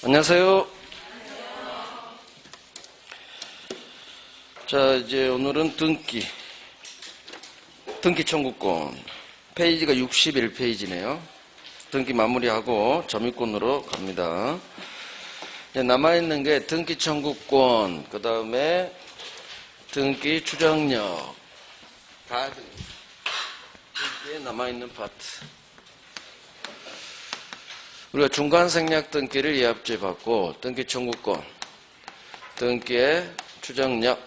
안녕하세요. 자, 이제 오늘은 등기 청구권. 페이지가 61페이지네요. 등기 마무리하고 점유권으로 갑니다. 이제 남아있는 게 등기 청구권, 그 다음에 등기 추정력, 등기에 남아있는 파트. 우리가 중간생략 등기를 예압제 받고 등기 청구권, 등기의 추정력,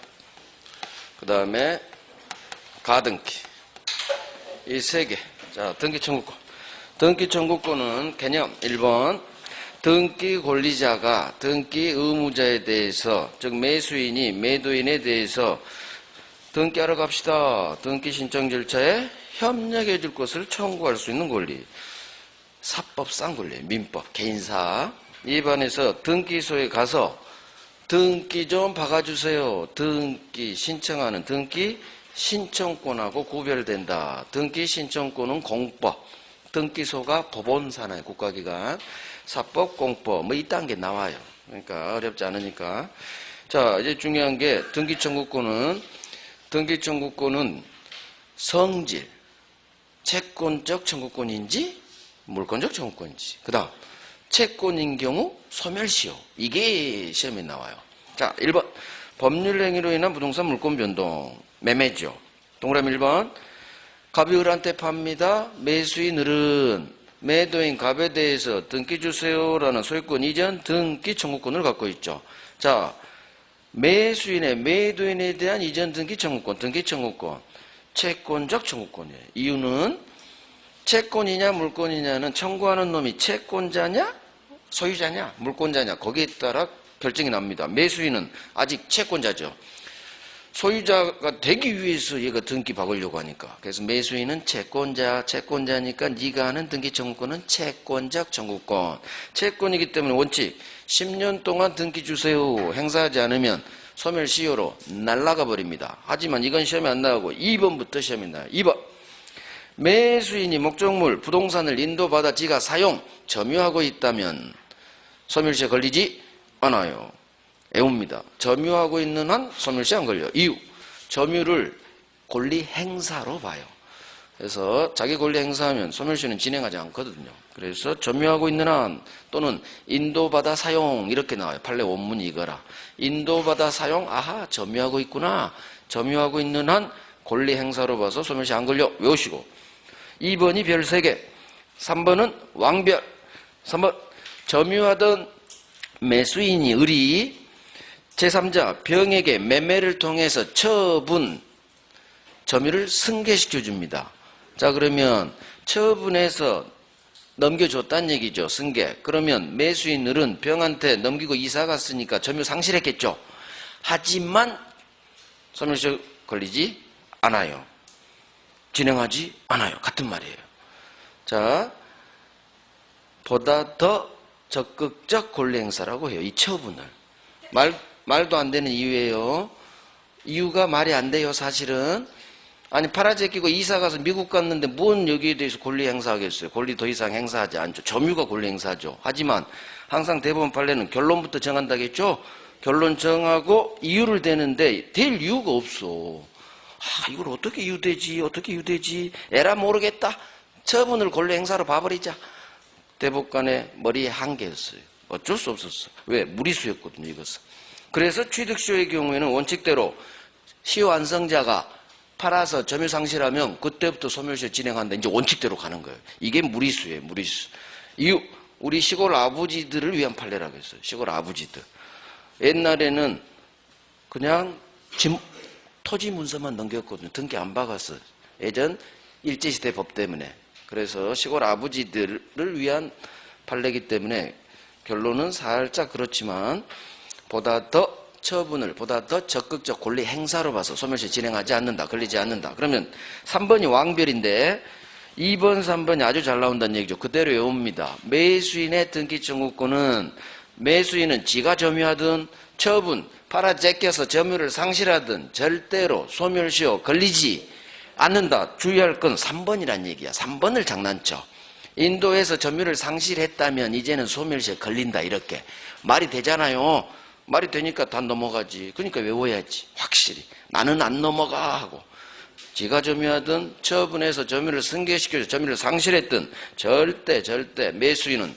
그 다음에 가등기, 이 세 개. 자, 등기 청구권. 등기 청구권은 개념 1번, 등기 권리자가 등기 의무자에 대해서, 즉 매수인이 매도인에 대해서 등기하러 갑시다, 등기 신청 절차에 협력해 줄 것을 청구할 수 있는 권리. 사법상 권리, 민법, 개인사. 입안에서 등기소에 가서 등기 좀 박아주세요. 등기 신청하는 등기 신청권하고 구별된다. 등기 신청권은 공법, 등기소가 법원사나요, 국가기관. 사법, 공법, 뭐 이딴 게 나와요. 그러니까 어렵지 않으니까. 자, 이제 중요한 게 등기 청구권은 성질, 채권적 청구권인지 물권적 청구권인지, 그 다음 채권인 경우 소멸시효, 이게 시험에 나와요. 자, 1번 법률 행위로 인한 부동산 물권 변동, 매매죠. 동그라미 1번 갑이 을한테 팝니다. 매수인은 매도인 갑에 대해서 등기 주세요라는 소유권 이전 등기 청구권을 갖고 있죠. 자, 매수인의 매도인에 대한 이전 등기 청구권, 등기 청구권, 채권적 청구권이에요. 이유는 채권이냐 물권이냐는 청구하는 놈이 채권자냐 소유자냐 물권자냐 거기에 따라 결정이 납니다. 매수인은 아직 채권자죠. 소유자가 되기 위해서 얘가 등기 박으려고 하니까. 그래서 매수인은 채권자니까 네가 하는 등기 청구권은 채권적 청구권. 채권이기 때문에 원칙 10년 동안 등기 주세요. 행사하지 않으면 소멸시효로 날아가 버립니다. 하지만 이건 시험에 안 나오고 2번부터 시험에 나와요. 2번 매수인이 목적물 부동산을 인도받아 지가 사용 점유하고 있다면 소멸시효 걸리지 않아요. 애웁니다. 점유하고 있는 한 소멸시효 안 걸려. 이유, 점유를 권리 행사로 봐요. 그래서 자기 권리 행사하면 소멸시효는 진행하지 않거든요. 그래서 점유하고 있는 한 또는 인도받아 사용 이렇게 나와요. 판례 원문이 이거라. 인도받아 사용, 아하 점유하고 있구나. 점유하고 있는 한 권리 행사로 봐서 소멸시효 안 걸려. 외우시고. 2번이 별 3개, 3번은 왕별. 3번 점유하던 매수인이 을이 제3자 병에게 매매를 통해서 처분 점유를 승계시켜 줍니다. 자, 그러면 처분해서 넘겨줬다는 얘기죠. 승계. 그러면 매수인 을은 병한테 넘기고 이사 갔으니까 점유 상실했겠죠. 하지만 소멸시효 걸리지 않아요. 진행하지 않아요. 같은 말이에요. 자, 보다 더 적극적 권리 행사라고 해요. 이 처분을. 말도 안 되는 이유예요. 이유가 말이 안 돼요, 사실은. 아니, 팔아제끼고 이사 가서 미국 갔는데 뭔 여기에 대해서 권리 행사하겠어요. 권리 더 이상 행사하지 않죠. 점유가 권리 행사죠. 하지만 항상 대법원 판례는 결론부터 정한다겠죠. 결론 정하고 이유를 대는데 될 이유가 없어. 이걸 어떻게 이유되지? 에라 모르겠다. 처분을 권리 행사로 봐버리자. 대법관의 머리에 한계였어요. 어쩔 수 없었어. 왜? 무리수였거든요, 이것은. 그래서 취득시효의 경우에는 원칙대로 시효 완성자가 팔아서 점유 상실하면 그때부터 소멸시효 진행한다. 이제 원칙대로 가는 거예요. 이게 무리수예요, 무리수. 이유, 우리 시골 아버지들을 위한 판례라고 했어요. 시골 아버지들. 옛날에는 그냥 토지 문서만 넘겼거든요. 등기 안 박았어. 예전 일제시대 법 때문에. 그래서 시골 아버지들을 위한 판례이기 때문에 결론은 살짝 그렇지만 보다 더 적극적 권리 행사로 봐서 소멸시효 진행하지 않는다. 걸리지 않는다. 그러면 3번이 왕별인데 2번, 3번이 아주 잘 나온다는 얘기죠. 그대로 외웁니다. 매수인의 등기 청구권은 매수인은 지가 점유하든 처분, 팔아 제껴서 점유를 상실하든 절대로 소멸시효 걸리지 않는다. 주의할 건 3번이란 얘기야. 3번을 장난쳐. 인도에서 점유를 상실했다면 이제는 소멸시효에 걸린다. 이렇게 말이 되잖아요. 말이 되니까 다 넘어가지. 그러니까 외워야지. 확실히 나는 안 넘어가 하고, 지가 점유하든 처분해서 점유를 승계시켜서 점유를 상실했든 절대 매수인은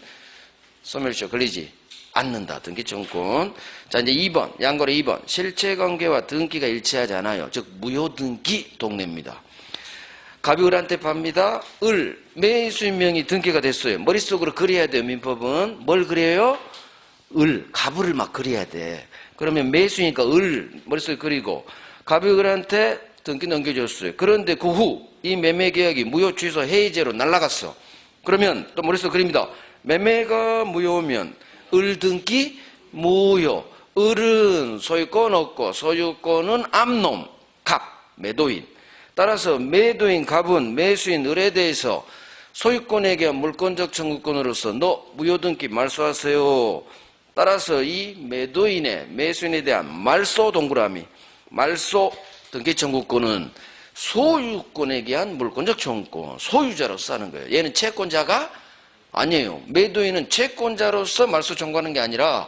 소멸시효 걸리지 않는다. 등기청구권. 자, 이제 2번, 양거래 2번. 실체관계와 등기가 일치하지 않아요. 즉 무효등기 동네입니다. 갑이 을한테 팝니다. 을, 매수인 명이 등기가 됐어요. 머릿속으로 그려야 돼요. 민법은 뭘 그려요? 을, 갑을 막 그려야 돼. 그러면 매수니까 을 머릿속에 그리고, 갑이 을한테 등기 넘겨줬어요. 그런데 그 후 이 매매계약이 무효 취소 해지로 날아갔어. 그러면 또 머릿속에 그립니다. 매매가 무효면 을 등기 무효. 을은 소유권 없고 소유권은 암놈, 갑, 매도인. 따라서 매도인 갑은 매수인 을에 대해서 소유권에 대한 물권적 청구권으로서 너 무효등기 말소하세요. 따라서 이 매도인의 매수인에 대한 말소 동그라미, 말소 등기 청구권은 소유권에 대한 물권적 청구권, 소유자로서 하는 거예요. 얘는 채권자가 아니에요. 매도인은 채권자로서 말소 청구하는 게 아니라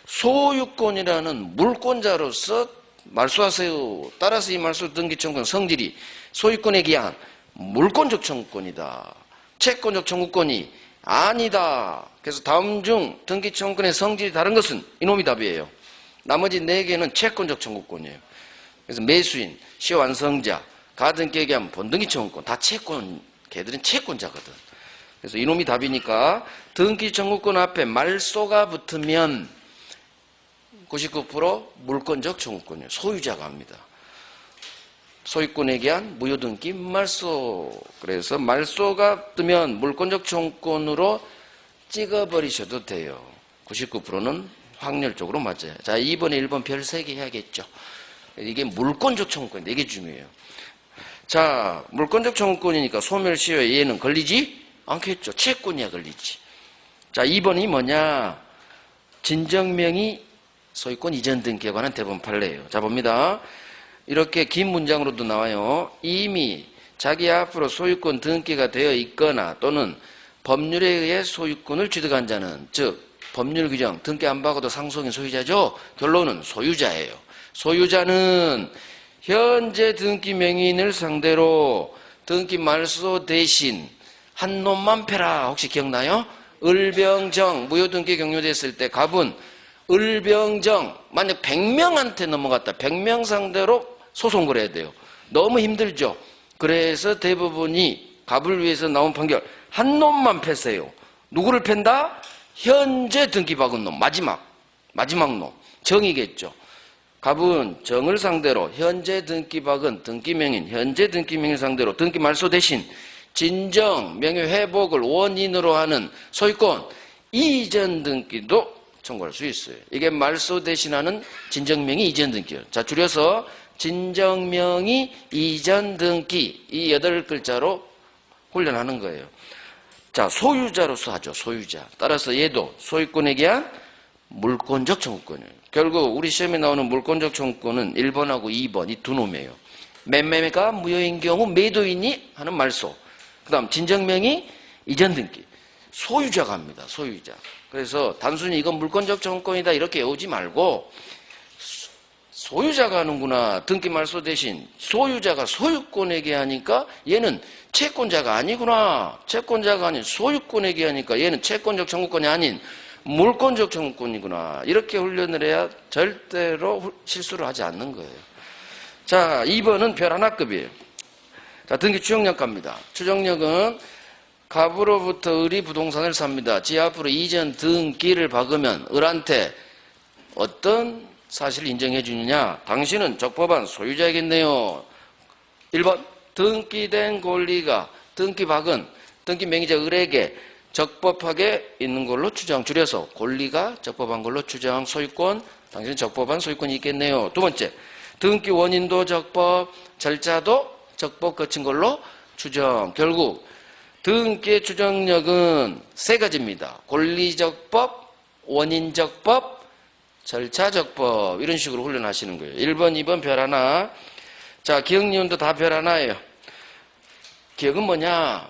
소유권이라는 물권자로서 말소하세요. 따라서 이 말소 등기 청구권 성질이 소유권에 대한 물권적 청구권이다. 채권적 청구권이 아니다. 그래서 다음 중 등기 청구권의 성질이 다른 것은 이놈이 답이에요. 나머지 4개는 채권적 청구권이에요. 그래서 매수인, 시효완성자, 가등기에 의한 본등기 청구권 다 채권, 걔들은 채권자거든. 그래서 이놈이 답이니까 등기 청구권 앞에 말소가 붙으면 99% 물권적 청구권이에요. 소유자가 합니다. 소유권에 대한 무효등기 말소. 그래서 말소가 뜨면 물권적 청구권으로 찍어버리셔도 돼요. 99%는 확률적으로 맞아요. 자, 2번에 1번 별 3개 해야겠죠. 이게 물권적 청구권인데 이게 중요해요. 자, 물권적 청구권이니까 소멸시효에 얘는 걸리지 않겠죠. 채권이야 걸리지. 자, 2번이 뭐냐? 진정명의 소유권 이전 등기에 관한 대법원 판례예요. 자, 봅니다. 이렇게 긴 문장으로도 나와요. 이미 자기 앞으로 소유권 등기가 되어 있거나 또는 법률에 의해 소유권을 취득한 자는, 즉 법률 규정 등기 안 받고도 상속인 소유자죠. 결론은 소유자예요. 소유자는 현재 등기 명의인을 상대로 등기 말소 대신 한 놈만 패라. 혹시 기억나요? 을병정 무효등기 경료됐을 때 갑은 을병정 만약 100명한테 넘어갔다. 100명 상대로 소송 걸어야 돼요. 너무 힘들죠. 그래서 대법원이 갑을 위해서 나온 판결 한 놈만 패세요. 누구를 팬다? 현재 등기 박은 놈. 마지막 놈. 정이겠죠. 갑은 정을 상대로 현재 등기 박은 등기명인 현재 등기명인 상대로 등기 말소 대신 진정 명예 회복을 원인으로 하는 소유권 이전 등기도 청구할 수 있어요. 이게 말소 대신하는 진정명의 이전 등기예요. 자, 줄여서 진정명의 이전 등기 이 8글자로 훈련하는 거예요. 자, 소유자로서 하죠. 소유자. 따라서 얘도 소유권에 대한 물권적 청구권이에요. 결국 우리 시험에 나오는 물권적 청구권은 1번하고 2번 이 두 놈이에요. 매매가 무효인 경우 매도인이 하는 말소. 그 다음 진정명의 이전 등기. 소유자가 합니다. 소유자. 그래서 단순히 이건 물권적 청구권이다 이렇게 외우지 말고 소유자가 하는구나. 등기 말소 대신 소유자가 소유권에게 하니까 얘는 채권자가 아니구나. 채권자가 아닌 소유권에게 하니까 얘는 채권적 청구권이 아닌 물권적 청구권이구나. 이렇게 훈련을 해야 절대로 실수를 하지 않는 거예요. 자, 2번은 별 하나급이에요. 자, 등기 추정력 갑니다. 추정력은 갑으로부터 을이 부동산을 삽니다. 지 앞으로 이전 등기를 박으면 을한테 어떤 사실을 인정해 주느냐? 당신은 적법한 소유자이겠네요. 1번 등기된 권리가 등기 박은 등기 명의자 을에게 적법하게 있는 걸로 추정. 줄여서 권리가 적법한 걸로 추정. 소유권 당신은 적법한 소유권이 있겠네요. 두 번째 등기 원인도 적법 절차도 적법 거친 걸로 추정. 결국 등기의 추정력은 3가지입니다. 권리적법, 원인적법, 절차적법 이런 식으로 훈련하시는 거예요. 1번, 2번 별 하나. 자, 기억리원도 다 별 하나예요. 기억은 뭐냐?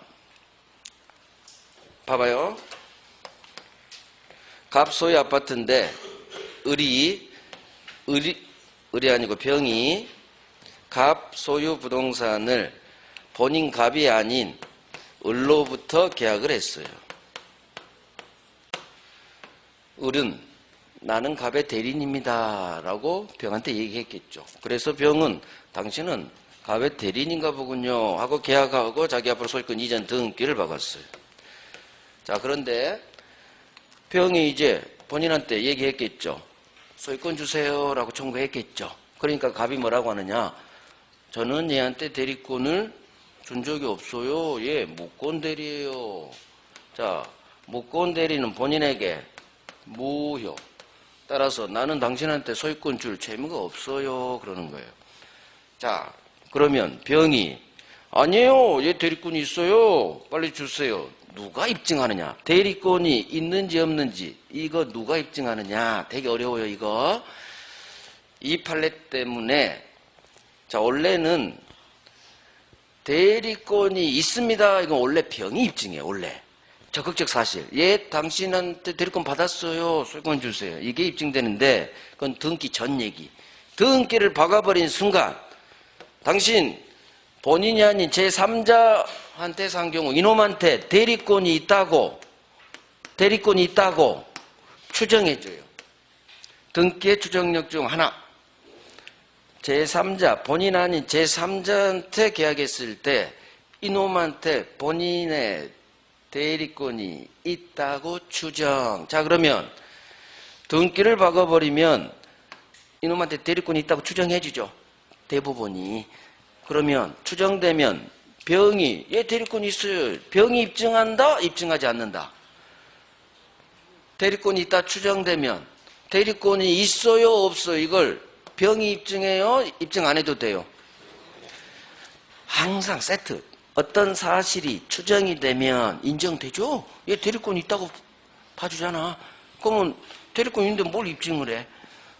봐봐요. 갑 소유 아파트인데 을이 아니고 병이 갑 소유 부동산을 본인 갑이 아닌 을로부터 계약을 했어요. 을은 나는 갑의 대리인입니다 라고 병한테 얘기했겠죠. 그래서 병은 당신은 갑의 대리인인가 보군요 하고 계약하고 자기 앞으로 소유권 이전 등기를 박았어요. 자, 그런데 병이 이제 본인한테 얘기했겠죠. 소유권 주세요 라고 청구했겠죠. 그러니까 갑이 뭐라고 하느냐, 저는 얘한테 대리권을 준 적이 없어요. 얘 무권 대리예요. 자, 무권 대리는 본인에게 무효. 따라서 나는 당신한테 소유권 줄 채무가 없어요 그러는 거예요. 자, 그러면 병이 아니에요, 얘 대리권이 있어요, 빨리 주세요. 누가 입증하느냐? 대리권이 있는지 없는지 이거 누가 입증하느냐? 되게 어려워요 이거. 이 판례 때문에 자, 원래는 대리권이 있습니다. 이건 원래 병이 입증해요. 원래 적극적 사실. 얘 당신한테 대리권 받았어요, 소유권 주세요. 이게 입증되는데 그건 등기 전 얘기. 등기를 박아버린 순간 당신 본인이 아닌 제3자한테 산 경우 이놈한테 대리권이 있다고 추정해줘요. 등기의 추정력 중 하나. 제3자, 본인 아닌 제3자한테 계약했을 때 이놈한테 본인의 대리권이 있다고 추정. 자, 그러면 등기를 박아버리면 이놈한테 대리권이 있다고 추정해주죠. 대부분이. 그러면 추정되면 병이 얘 대리권이 있어요. 병이 입증한다? 입증하지 않는다? 대리권이 있다 추정되면 대리권이 있어요? 없어요? 이걸 병이 입증해요? 입증 안 해도 돼요? 항상 세트. 어떤 사실이 추정이 되면 인정되죠? 얘 대리권이 있다고 봐주잖아. 그러면 대리권 있는데 뭘 입증을 해?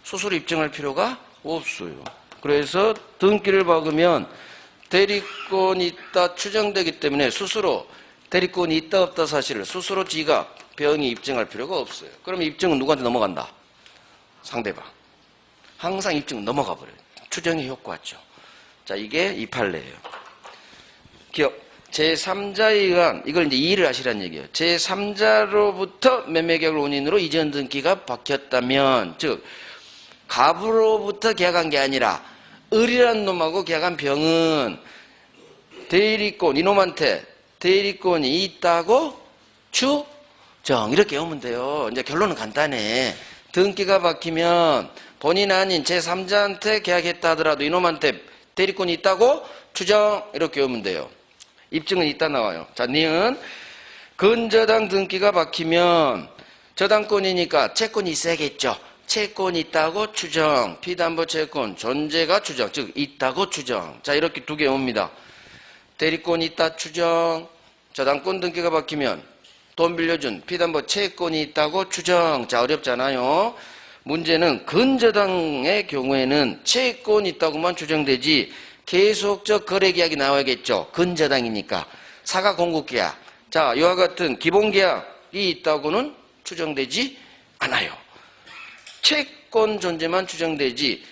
스스로 입증할 필요가 없어요. 그래서 등기를 박으면 대리권이 있다 추정되기 때문에 스스로 대리권이 있다 없다 사실을 스스로 지가 병이 입증할 필요가 없어요. 그러면 입증은 누구한테 넘어간다? 상대방. 항상 입증은 넘어가 버려요. 추정의 효과죠. 자, 이게 이 판례예요. 기억. 제3자에 의한, 이걸 이제 이해를 하시라는 얘기예요. 제3자로부터 매매계약을 원인으로 이전 등기가 박혔다면, 즉 갑으로부터 계약한 게 아니라 을이라는 놈하고 계약한 병은 대리권, 이놈한테 대리권이 있다고 추정. 이렇게 외우면 돼요. 이제 결론은 간단해. 등기가 박히면 본인 아닌 제3자한테 계약했다 하더라도 이놈한테 대리권이 있다고 추정. 이렇게 외우면 돼요. 입증은 이따 나와요. 자, 니은 근저당 등기가 박히면 저당권이니까 채권이 있어야겠죠. 채권이 있다고 추정. 피담보 채권 존재가 추정. 즉 있다고 추정. 자, 이렇게 두 개 옵니다. 대리권이 있다 추정. 저당권 등기가 박히면 돈 빌려준 피담보 채권이 있다고 추정. 자, 어렵잖아요. 문제는 근저당의 경우에는 채권이 있다고만 추정되지 계속적 거래계약이 나와야겠죠. 근저당이니까. 사가 공급계약. 자, 이와 같은 기본계약이 있다고는 추정되지 않아요. 채권 존재만 추정되지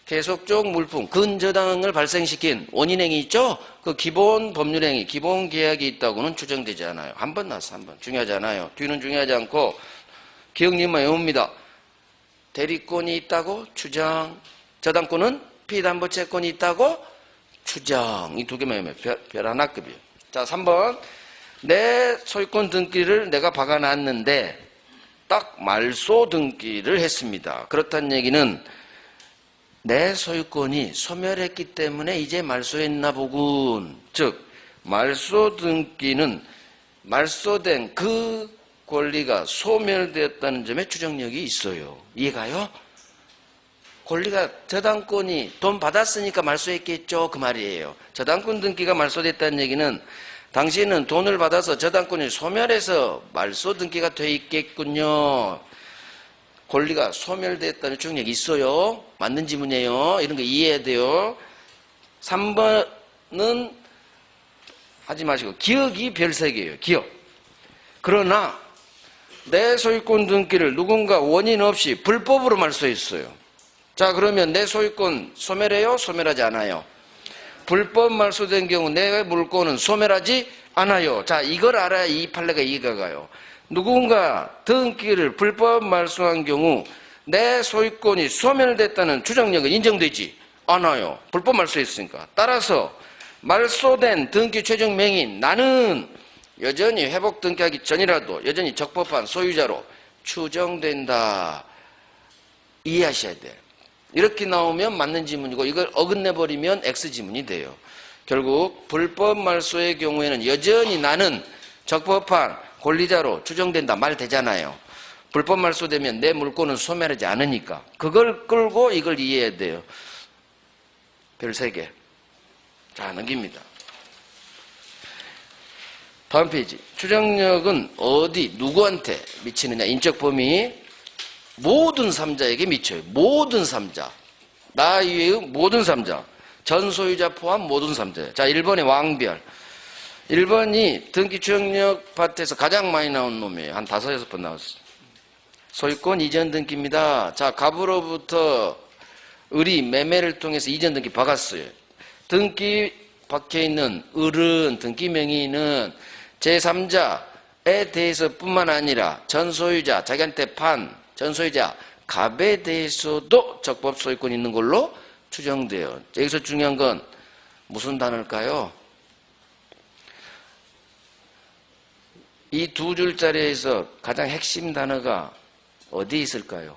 계속적 물품, 근저당을 발생시킨 원인행위 있죠? 그 기본 법률행위, 기본 계약이 있다고는 추정되지 않아요. 한 번 나왔어, 한 번. 중요하지 않아요. 뒤는 중요하지 않고 기억님만 외웁니다. 대리권이 있다고 추정. 저당권은 피담보 채권이 있다고 추정. 이 두 개만 외우면 별 하나급이에요. 자, 3번. 내 소유권 등기를 내가 박아놨는데 딱 말소 등기를 했습니다. 그렇다는 얘기는 내 소유권이 소멸했기 때문에 이제 말소했나 보군. 즉 말소 등기는 말소된 그 권리가 소멸되었다는 점에 추정력이 있어요. 이해가요? 권리가 저당권이 돈 받았으니까 말소했겠죠 그 말이에요. 저당권 등기가 말소됐다는 얘기는 당신은 돈을 받아서 저당권이 소멸해서 말소 등기가 돼 있겠군요. 권리가 소멸됐다는 추정력이 있어요. 맞는 지문이에요. 이런 거 이해해야 돼요. 3번은 하지 마시고 기억이 별 3개예요. 기억. 그러나 내 소유권 등기를 누군가 원인 없이 불법으로 말소했어요. 자, 그러면 내 소유권 소멸해요? 소멸하지 않아요? 불법 말소된 경우 내 물권은 소멸하지 않아요. 자, 이걸 알아야 이 판례가 이해가 가요. 누군가 등기를 불법 말소한 경우 내 소유권이 소멸됐다는 주장력은 인정되지 않아요. 불법 말소했으니까. 따라서 말소된 등기 최종 명인 나는 여전히 회복 등기하기 전이라도 여전히 적법한 소유자로 추정된다. 이해하셔야 돼요. 이렇게 나오면 맞는 지문이고 이걸 어긋내버리면 X 지문이 돼요. 결국 불법 말소의 경우에는 여전히 나는 적법한 권리자로 추정된다 말 되잖아요. 불법 말소되면 내 물권은 소멸하지 않으니까 그걸 끌고 이걸 이해해야 돼요. 별 3개. 자, 넘깁니다. 다음 페이지. 추정력은 어디 누구한테 미치느냐. 인적 범위 모든 3자에게 미쳐요. 모든 3자. 나 이외의 모든 3자. 전 소유자 포함 모든 3자. 자, 1번의 왕별. 1번이 등기 추정력 파트에서 가장 많이 나온 놈이에요. 한 5, 6번 나왔어요. 소유권 이전 등기입니다. 자, 갑으로부터 을이 매매를 통해서 이전 등기 박았어요. 등기 박혀있는 을은 등기 명의는 제3자에 대해서 뿐만 아니라 전 소유자, 자기한테 판 전 소유자 갑에 대해서도 적법 소유권이 있는 걸로 추정돼요. 여기서 중요한 건 무슨 단어일까요? 이 2줄짜리에서 가장 핵심 단어가 어디 있을까요?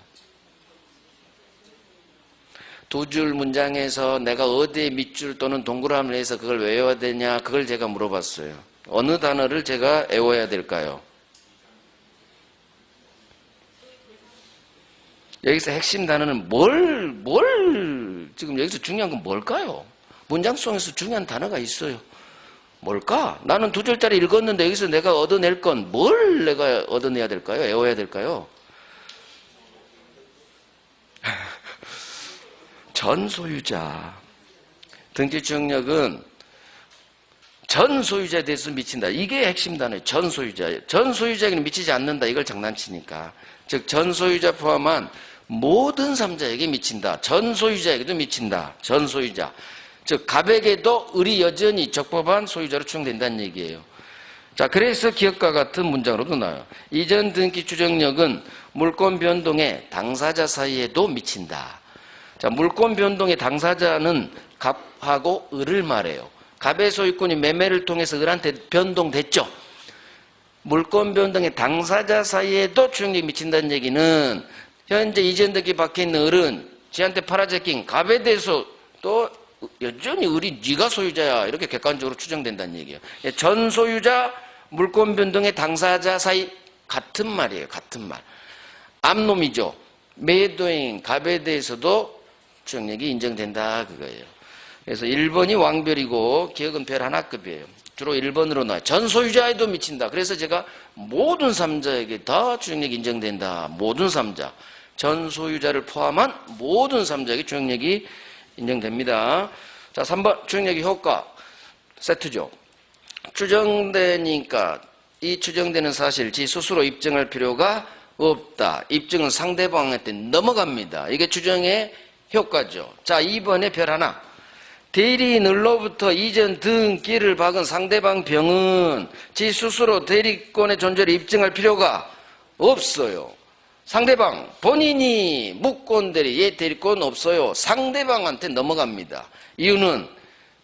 2줄 문장에서 내가 어디에 밑줄 또는 동그라미를 해서 그걸 외워야 되냐 그걸 제가 물어봤어요. 어느 단어를 제가 외워야 될까요? 여기서 핵심 단어는 지금 여기서 중요한 건 뭘까요? 문장 속에서 중요한 단어가 있어요. 뭘까? 나는 2줄짜리 읽었는데 여기서 내가 얻어낼 건 뭘 내가 얻어내야 될까요? 외워야 될까요? 전 소유자. 등기 추정력은 전 소유자에 대해서 미친다. 이게 핵심 단어예요. 전 소유자. 전 소유자에게는 미치지 않는다. 이걸 장난치니까. 즉, 전 소유자 포함한 모든 3자에게 미친다. 전 소유자에게도 미친다. 전 소유자. 즉, 갑에게도 을이 여전히 적법한 소유자로 추정된다는 얘기예요. 자, 그래서 기억과 같은 문장으로도 나와요. 이전 등기 추정력은 물권 변동의 당사자 사이에도 미친다. 자, 물권 변동의 당사자는 갑하고 을을 말해요. 갑의 소유권이 매매를 통해서 을한테 변동됐죠. 물권 변동의 당사자 사이에도 추정력이 미친다는 얘기는 현재 이전 등기 박혀있는 을은 지한테 팔아제낀 갑에 대해서 또 여전히 을이 네가 소유자야 이렇게 객관적으로 추정된다는 얘기예요. 전 소유자 물권 변동의 당사자 사이 같은 말이에요. 같은 말. 암놈이죠. 매도인 갑에 대해서도 추정력이 인정된다 그거예요. 그래서 1번이 왕별이고 기억은 별 하나급이에요. 주로 1번으로 나와요. 전 소유자에도 미친다. 그래서 제가 모든 3자에게 다 추정력이 인정된다. 모든 3자. 전 소유자를 포함한 모든 3자에게 추정력이 인정됩니다. 자, 3번 추정력의 효과 세트죠. 추정되니까 이 추정되는 사실 지 스스로 입증할 필요가 없다. 입증은 상대방한테 넘어갑니다. 이게 추정의 효과죠. 자, 2번의 별 하나. 대리인으로부터 이전 등기를 박은 상대방 병은 지 스스로 대리권의 존재를 입증할 필요가 없어요. 상대방 본인이 무권 대리, 얘 대리권 없어요. 상대방한테 넘어갑니다. 이유는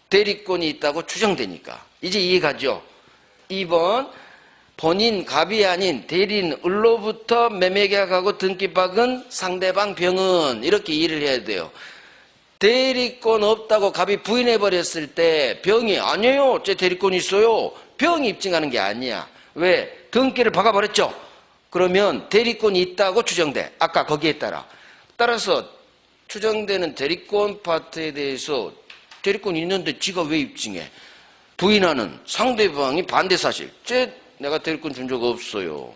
대리권이 있다고 추정되니까. 이제 이해가죠? 2번 본인 갑이 아닌 대리인 을로부터 매매계약하고 등기 박은 상대방 병은 이렇게 이해를 해야 돼요. 대리권 없다고 갑이 부인해버렸을 때 병이 아니에요. 제 대리권 있어요. 병이 입증하는 게 아니야. 왜? 등기를 박아버렸죠. 그러면 대리권이 있다고 추정돼. 아까 거기에 따라서 추정되는 대리권 파트에 대해서 대리권이 있는데 지가 왜 입증해? 부인하는 상대방이 반대 사실. 내가 대리권 준 적 없어요.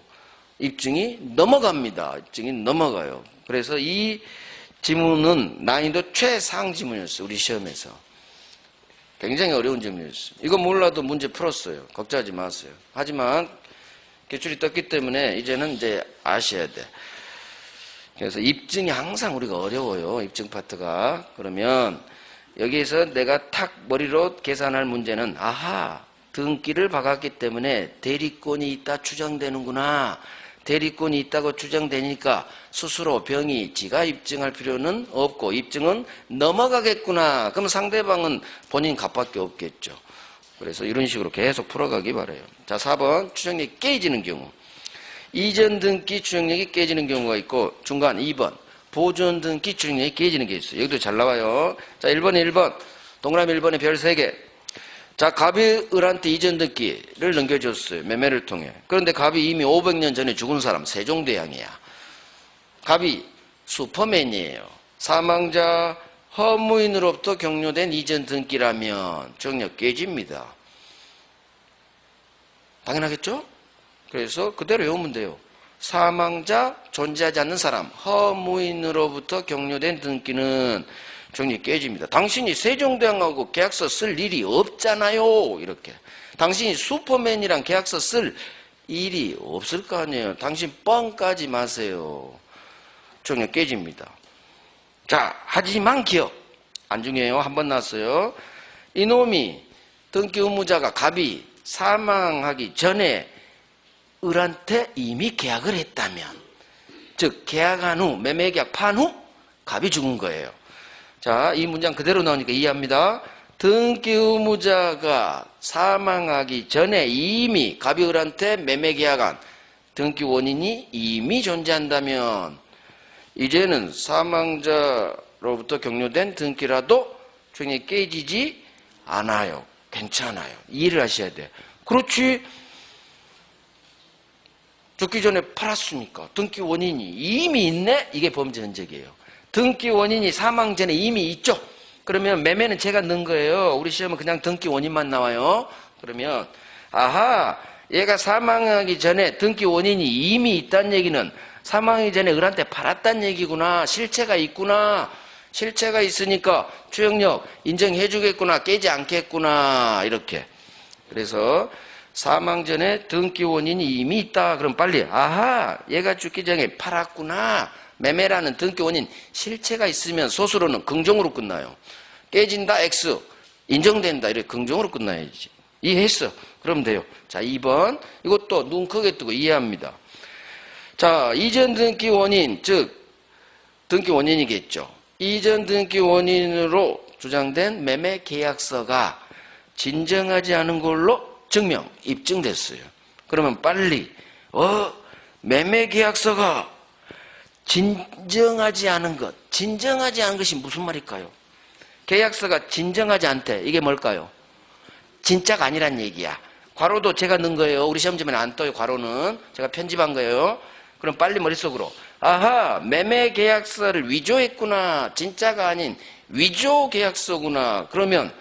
입증이 넘어갑니다. 입증이 넘어가요. 그래서 이 지문은 난이도 최상 지문이었어요. 우리 시험에서. 굉장히 어려운 지문이었어요. 이거 몰라도 문제 풀었어요. 걱정하지 마세요. 하지만 기출이 떴기 때문에 이제는 이제 아셔야 돼. 그래서 입증이 항상 우리가 어려워요. 입증 파트가. 그러면 여기에서 내가 탁 머리로 계산할 문제는 아하, 등기를 박았기 때문에 대리권이 있다 추정되는구나. 대리권이 있다고 추정되니까 스스로 병이 지가 입증할 필요는 없고 입증은 넘어가겠구나. 그럼 상대방은 본인 값밖에 없겠죠. 그래서 이런 식으로 계속 풀어가기 바라요. 자, 4번 추정력이 깨지는 경우. 이전 등기 추정력이 깨지는 경우가 있고 중간 2번 보존 등기 추정력이 깨지는 게 있어요. 여기도 잘 나와요. 자, 1번에 1번 동그라미 1번에 별 3개. 자, 갑이 을한테 이전 등기를 넘겨줬어요. 매매를 통해. 그런데 갑이 이미 500년 전에 죽은 사람 세종대왕이야. 갑이 슈퍼맨이에요. 사망자 허무인으로부터 격려된 이전 등기라면 추정력 깨집니다. 당연하겠죠? 그래서 그대로 외우면 돼요. 사망자, 존재하지 않는 사람, 허무인으로부터 격려된 등기는 추정력이 깨집니다. 당신이 세종대왕하고 계약서 쓸 일이 없잖아요. 이렇게. 당신이 슈퍼맨이랑 계약서 쓸 일이 없을 거 아니에요. 당신 뻥까지 마세요. 추정력 깨집니다. 자, 하지만 기억. 안 중요해요. 한 번 나왔어요. 이놈이 등기 의무자가 갑이 사망하기 전에 을한테 이미 계약을 했다면, 즉 계약한 후, 매매계약 판 후 갑이 죽은 거예요. 자, 이 문장 그대로 나오니까 이해합니다. 등기 의무자가 사망하기 전에 이미 갑이 을한테 매매계약한 등기 원인이 이미 존재한다면 이제는 사망자로부터 격려된 등기라도 추정력이 깨지지 않아요. 괜찮아요. 이해를 하셔야 돼요. 그렇지. 죽기 전에 팔았으니까 등기 원인이 이미 있네? 이게 범죄 흔적이에요. 등기 원인이 사망 전에 이미 있죠? 그러면 매매는 제가 넣은 거예요. 우리 시험은 그냥 등기 원인만 나와요. 그러면 아하, 얘가 사망하기 전에 등기 원인이 이미 있다는 얘기는 사망하기 전에 을한테 팔았다는 얘기구나. 실체가 있구나. 실체가 있으니까 추정력 인정해 주겠구나. 깨지 않겠구나. 이렇게. 그래서 사망 전에 등기 원인이 이미 있다. 그럼 빨리 아하, 얘가 죽기 전에 팔았구나. 매매라는 등기 원인 실체가 있으면 소수로는 긍정으로 끝나요. 깨진다 X, 인정된다 이렇게 긍정으로 끝나야지. 이해했어? 그럼 돼요. 자, 2번 이것도 눈 크게 뜨고 이해합니다. 자, 이전 등기 원인, 즉 등기 원인이겠죠. 이전 등기 원인으로 주장된 매매 계약서가 진정하지 않은 걸로 증명, 입증됐어요. 그러면 빨리 매매 계약서가 진정하지 않은 것, 진정하지 않은 것이 무슨 말일까요? 계약서가 진정하지 않대. 이게 뭘까요? 진짜가 아니란 얘기야. 괄호도 제가 넣은 거예요. 우리 시험지면 안 떠요. 괄호는 제가 편집한 거예요. 그럼 빨리 머릿속으로 아하, 매매 계약서를 위조했구나. 진짜가 아닌 위조 계약서구나. 그러면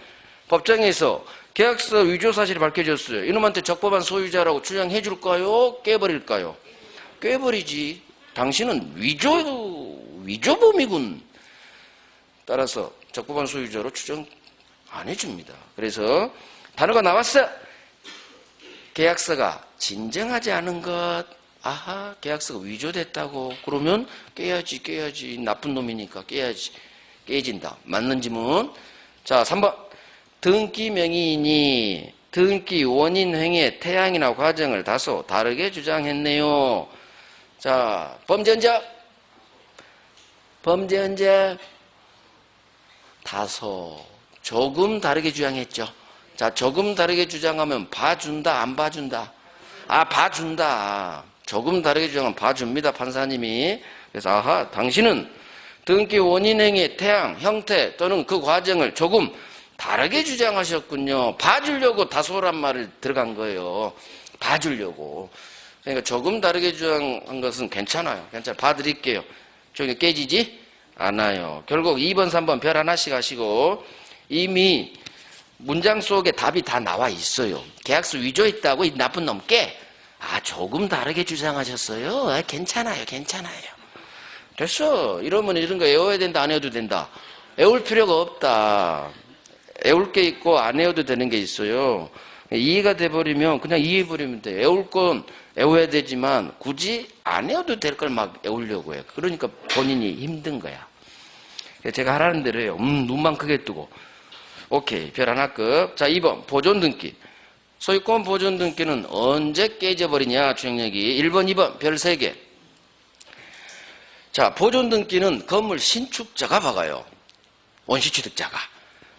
법정에서 계약서 위조 사실이 밝혀졌어요. 이놈한테 적법한 소유자라고 주장해 줄까요? 깨버릴까요? 깨버리지. 당신은 위조범이군. 따라서 적법한 소유자로 추정 안 해줍니다. 그래서 단어가 나왔어. 계약서가 진정하지 않은 것. 아하, 계약서가 위조됐다고. 그러면 깨야지. 나쁜 놈이니까 깨야지. 깨진다. 맞는 지문. 자, 3번. 등기 명의인이 등기 원인 행위의 태양이나 과정을 다소 다르게 주장했네요. 자, 범죄 흔적 다소 조금 다르게 주장했죠. 자, 조금 다르게 주장하면 봐준다, 안 봐준다? 봐준다. 조금 다르게 주장하면 봐줍니다, 판사님이. 그래서 아하, 당신은 등기 원인 행위의 태양, 형태 또는 그 과정을 조금 다르게 주장하셨군요. 봐주려고 다소란 말을 들어간 거예요. 봐주려고. 그러니까 조금 다르게 주장한 것은 괜찮아요. 봐드릴게요. 저기 깨지지 않아요. 결국 2번, 3번 별 하나씩 하시고 이미 문장 속에 답이 다 나와 있어요. 계약서 위조했다고 이 나쁜 놈 깨. 조금 다르게 주장하셨어요. 괜찮아요. 됐어. 이러면 이런 거 외워야 된다, 안 외워도 된다? 외울 필요가 없다. 외울 게 있고 안 외워도 되는 게 있어요. 이해가 돼버리면 그냥 이해해버리면 돼. 애울 건 애워야 되지만 굳이 안 애워도 될 걸 막 애우려고 해. 그러니까 본인이 힘든 거야. 제가 하라는 대로 해요. 눈만 크게 뜨고. 오케이. 별 하나급. 자, 2번. 보존등기. 소유권 보존등기는 언제 깨져버리냐, 주행력이. 1번, 2번. 별 3개. 자, 보존등기는 건물 신축자가 박아요. 원시취득자가.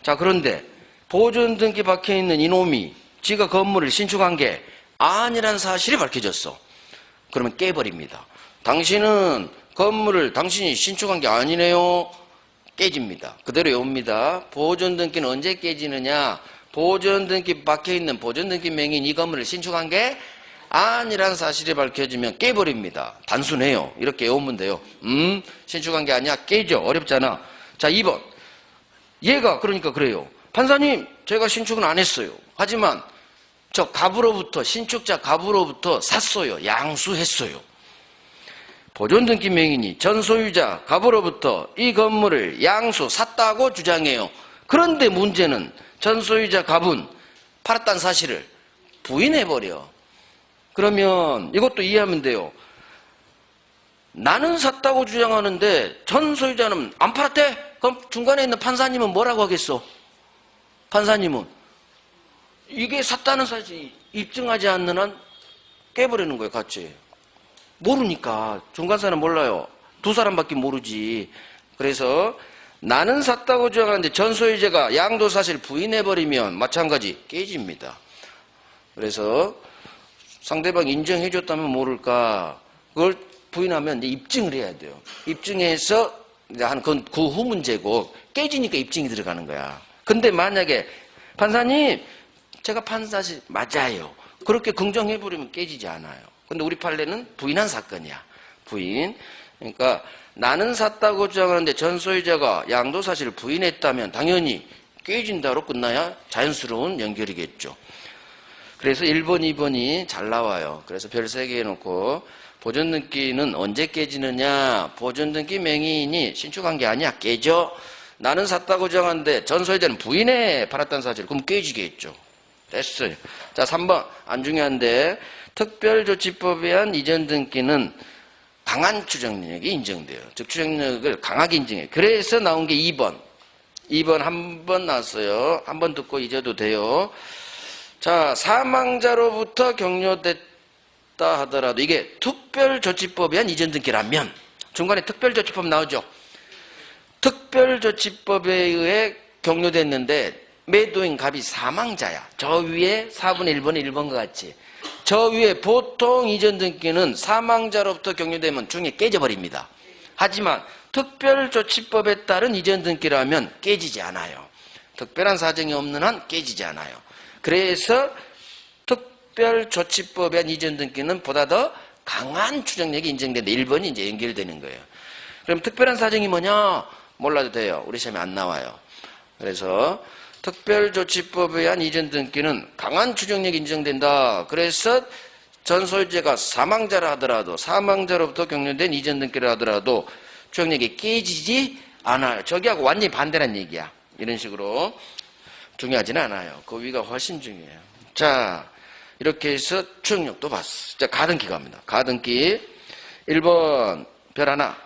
자, 그런데 보존등기 박혀있는 이놈이 지가 건물을 신축한 게 아니란 사실이 밝혀졌어. 그러면 깨버립니다. 당신은 건물을 당신이 신축한 게 아니네요. 깨집니다. 그대로 외웁니다. 보존등기는 언제 깨지느냐? 보존등기 박혀있는 보존등기 명의인 이 건물을 신축한 게 아니란 사실이 밝혀지면 깨버립니다. 단순해요. 이렇게 외우면 돼요. 신축한 게 아니야. 깨져. 어렵잖아. 자, 2번. 얘가 그러니까 그래요. 판사님, 제가 신축은 안 했어요. 하지만 저 갑으로부터, 신축자 갑으로부터 샀어요. 양수했어요. 보존등기 명의인이 전 소유자 갑으로부터 이 건물을 양수 샀다고 주장해요. 그런데 문제는 전 소유자 갑은 팔았다는 사실을 부인해버려. 그러면 이것도 이해하면 돼요. 나는 샀다고 주장하는데 전 소유자는 안 팔았대? 그럼 중간에 있는 판사님은 뭐라고 하겠어? 판사님은 이게 샀다는 사실 입증하지 않는 한 깨버리는 거예요. 같이. 모르니까. 중간사는 몰라요. 두 사람밖에 모르지. 그래서 나는 샀다고 주장하는데 전 소유자가 양도 사실 부인해버리면 마찬가지 깨집니다. 그래서 상대방 인정해줬다면 모를까. 그걸 부인하면 이제 입증을 해야 돼요. 입증해서 그 후 문제고 깨지니까 입증이 들어가는 거야. 근데 만약에 판사님 제가 판 사실 맞아요. 그렇게 긍정해버리면 깨지지 않아요. 근데 우리 판례는 부인한 사건이야. 부인. 그러니까 나는 샀다고 주장하는데 전 소유자가 양도 사실을 부인했다면 당연히 깨진다로 끝나야 자연스러운 연결이겠죠. 그래서 1번, 2번이 잘 나와요. 그래서 별 3개 해놓고 보존등기는 언제 깨지느냐. 보존등기 명의인이 신축한 게 아니야. 깨져. 나는 샀다고 주장하는데 전 소유자는 부인해 팔았다는 사실. 그럼 깨지겠죠. 됐어요. 자, 3번. 안 중요한데 특별조치법에 의한 이전 등기는 강한 추정력이 인정돼요. 즉 추정력을 강하게 인정해요. 그래서 나온 게 2번. 2번 한 번 나왔어요. 한 번 듣고 잊어도 돼요. 자, 사망자로부터 격려됐다 하더라도 이게 특별조치법에 의한 이전 등기라면 중간에 특별조치법 나오죠. 특별조치법에 의해 격려됐는데 매도인 갑이 사망자야. 저 위에 4분의 1번에 1번과 같이. 저 위에 보통 이전 등기는 사망자로부터 격려되면 중에 깨져버립니다. 하지만 특별조치법에 따른 이전 등기라면 깨지지 않아요. 특별한 사정이 없는 한 깨지지 않아요. 그래서 특별조치법에 의한 이전 등기는 보다 더 강한 추정력이 인정되는데 1번이 이제 연결되는 거예요. 그럼 특별한 사정이 뭐냐? 몰라도 돼요. 우리 시험에 안 나와요. 그래서 특별조치법에 의한 이전 등기는 강한 추정력이 인정된다. 그래서 전 소유자가 사망자라 하더라도 사망자로부터 격려된 이전 등기라 하더라도 추정력이 깨지지 않아요. 저기하고 완전히 반대란 얘기야. 이런 식으로 중요하지는 않아요. 그 위가 훨씬 중요해요. 자, 이렇게 해서 추정력도 봤어. 자, 가등기 갑니다. 가등기 1번 별 하나.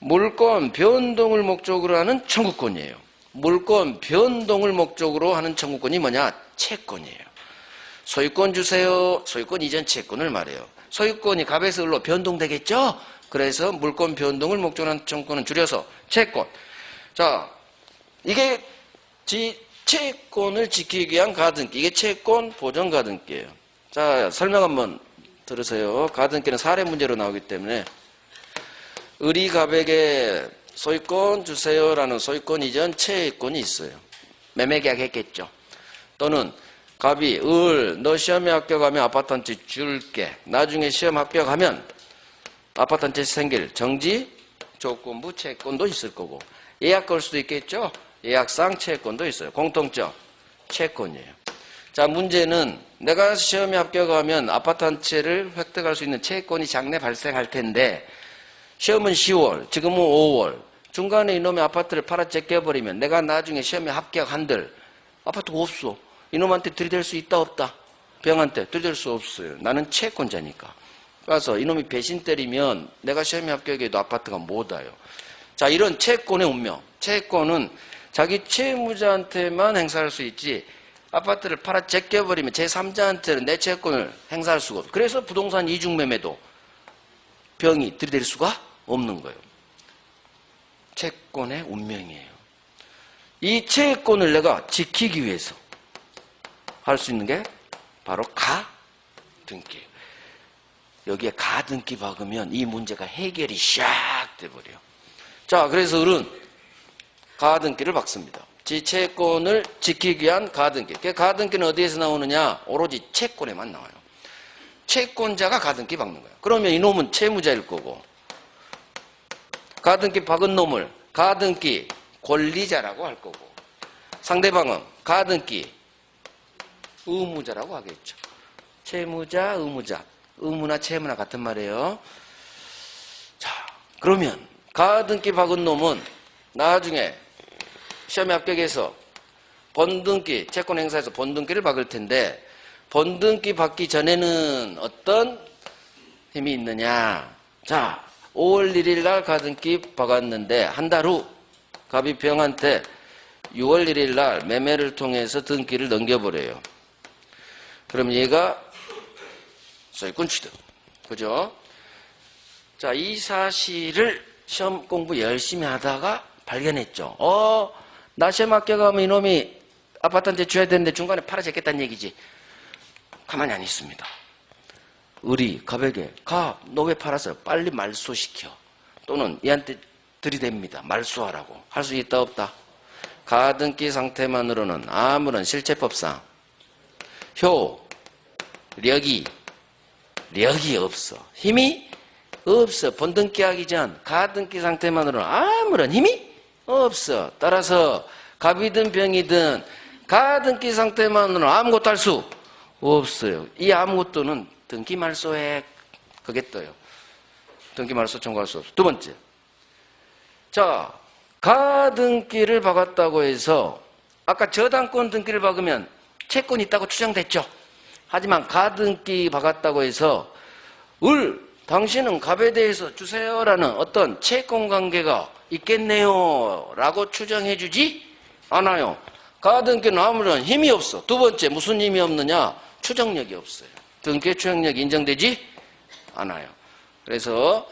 물권 변동을 목적으로 하는 청구권이에요. 물권 변동을 목적으로 하는 청구권이 뭐냐? 채권이에요. 소유권 주세요. 소유권 이전 채권을 말해요. 소유권이 갑에서 을로 변동되겠죠? 그래서 물권 변동을 목적으로 하는 청구권은 줄여서 채권. 자, 이게 채권을 지키기 위한 가등기. 이게 채권 보전 가등기예요. 자, 설명 한번 들으세요. 가등기는 사례 문제로 나오기 때문에 을이 갑에게 소유권 주세요라는 소유권 이전 채권이 있어요. 매매계약 했겠죠. 또는 갑이 너 시험에 합격하면 아파트 한 채 줄게. 나중에 시험 합격하면 아파트 한 채 생길 정지 조건부 채권도 있을 거고 예약 걸 수도 있겠죠. 예약상 채권도 있어요. 공통점 채권이에요. 자, 문제는 내가 시험에 합격하면 아파트 한 채를 획득할 수 있는 채권이 장래 발생할 텐데 시험은 10월, 지금은 5월. 중간에 이놈의 아파트를 팔아 제껴버리면 내가 나중에 시험에 합격한들 아파트가 없어. 이놈한테 들이댈 수 있다 없다? 병한테 들이댈 수 없어요. 나는 채권자니까. 그래서 이놈이 배신 때리면 내가 시험에 합격해도 아파트가 못 와요. 자, 이런 채권의 운명. 채권은 자기 채무자한테만 행사할 수 있지 아파트를 팔아 제껴버리면 제3자한테는 내 채권을 행사할 수가 없어요. 그래서 부동산 이중매매도 병이 들이댈 수가 없는 거예요. 채권의 운명이에요. 이 채권을 내가 지키기 위해서 할 수 있는 게 바로 가등기예요. 여기에 가등기 박으면 이 문제가 해결이 샥 돼버려요. 자, 그래서 을은 가등기를 박습니다. 지 채권을 지키기 위한 가등기. 그 가등기는 어디에서 나오느냐? 오로지 채권에만 나와요. 채권자가 가등기 박는 거예요. 그러면 이놈은 채무자일 거고 가등기 박은 놈을 가등기 권리자라고 할 거고 상대방은 가등기 의무자라고 하겠죠. 채무자, 의무자. 의무나 채무나 같은 말이에요. 자, 그러면 가등기 박은 놈은 나중에 시험에 합격해서 번등기, 채권 행사에서 번등기를 박을 텐데 번등기 받기 전에는 어떤 힘이 있느냐. 자, 5월 1일 날 가등기 박았는데 한 달 후 갑이 병한테 6월 1일 날 매매를 통해서 등기를 넘겨버려요. 그럼 얘가 소유권 취득. 그죠? 자, 이 사실을 시험 공부 열심히 하다가 발견했죠. 나 시험 합격하면 이놈이 아파트한테 줘야 되는데 중간에 팔아제겠다는 얘기지. 가만히 안 있습니다. 을이 갑에게 너 왜 팔았어요? 빨리 말소시켜. 또는 얘한테 들이댑니다. 말소하라고. 할 수 있다 없다? 가등기 상태만으로는 아무런 실체법상 력이 없어. 힘이 없어. 번등기 하기 전 가등기 상태만으로는 아무런 힘이 없어. 따라서 갑이든 병이든 가등기 상태만으로는 아무것도 할 수 없어요. 이 아무것도는 등기 말소에 그게 떠요. 등기 말소 청구할 수 없어. 두 번째. 자, 가등기를 박았다고 해서 아까 저당권 등기를 박으면 채권이 있다고 추정됐죠. 하지만 가등기 박았다고 해서 당신은 갑에 대해서 주세요라는 어떤 채권관계가 있겠네요 라고 추정해주지 않아요. 가등기는 아무런 힘이 없어. 두 번째, 무슨 힘이 없느냐? 추정력이 없어요. 등기의 추정력이 인정되지 않아요. 그래서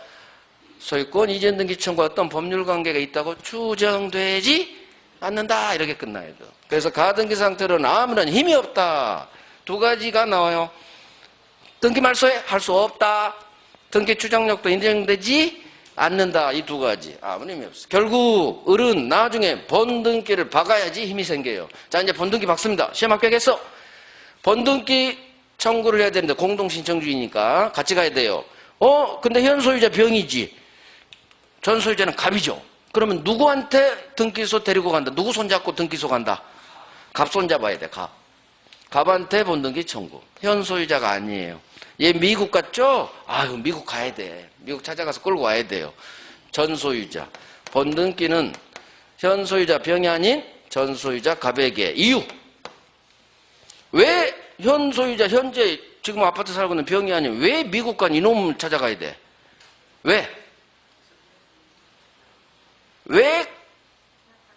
소유권 이전 등기 청구와 어떤 법률 관계가 있다고 추정되지 않는다 이렇게 끝나야 돼요. 그래서 가등기 상태로는 아무런 힘이 없다. 두 가지가 나와요. 등기 말소에 할 수 없다. 등기 추정력도 인정되지 않는다. 이 두 가지 아무런 힘이 없어. 결국 을은 나중에 번등기를 박아야지 힘이 생겨요. 자, 이제 번등기 박습니다. 시험 합격했어. 번등기 청구를 해야 되는데 공동신청주의니까 같이 가야 돼요. 근데 현 소유자 병이지. 전 소유자는 갑이죠. 그러면 누구한테 등기소 데리고 간다? 누구 손잡고 등기소 간다? 갑 손잡아야 돼. 갑한테 번등기 청구. 현 소유자가 아니에요. 얘 미국 갔죠? 아유, 미국 가야 돼. 미국 찾아가서 끌고 와야 돼요. 전 소유자. 번등기는 현 소유자 병이 아닌 전 소유자 갑에게. 이유. 왜 현 소유자 현재 지금 아파트 살고 있는 병이 아닌 왜 미국 간 이놈을 찾아가야 돼? 왜